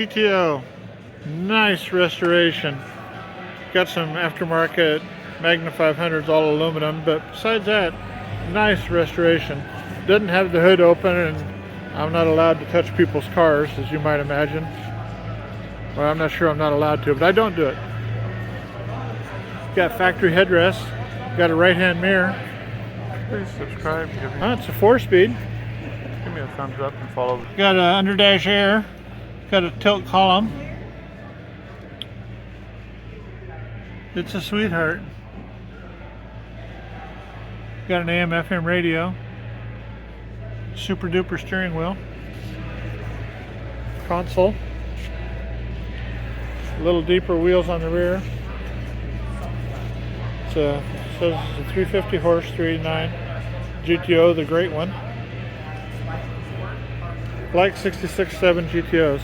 GTO, nice restoration. Got some aftermarket Magna 500s, all aluminum, but besides that, nice restoration. Doesn't have the hood open, and I'm not allowed to touch people's cars, as you might imagine. Well, I'm not sure I'm not allowed to, but I don't do it. Got factory headrests, got a right-hand mirror. Please subscribe. It's a 4-speed. Give me a thumbs up and follow. Got an underdash air. Got a tilt column. It's a sweetheart. Got an AM FM radio. Super duper steering wheel. Console. A little deeper wheels on the rear. Says it's a 350 horse, 389 GTO, the great one. Like 66.7 GTOs.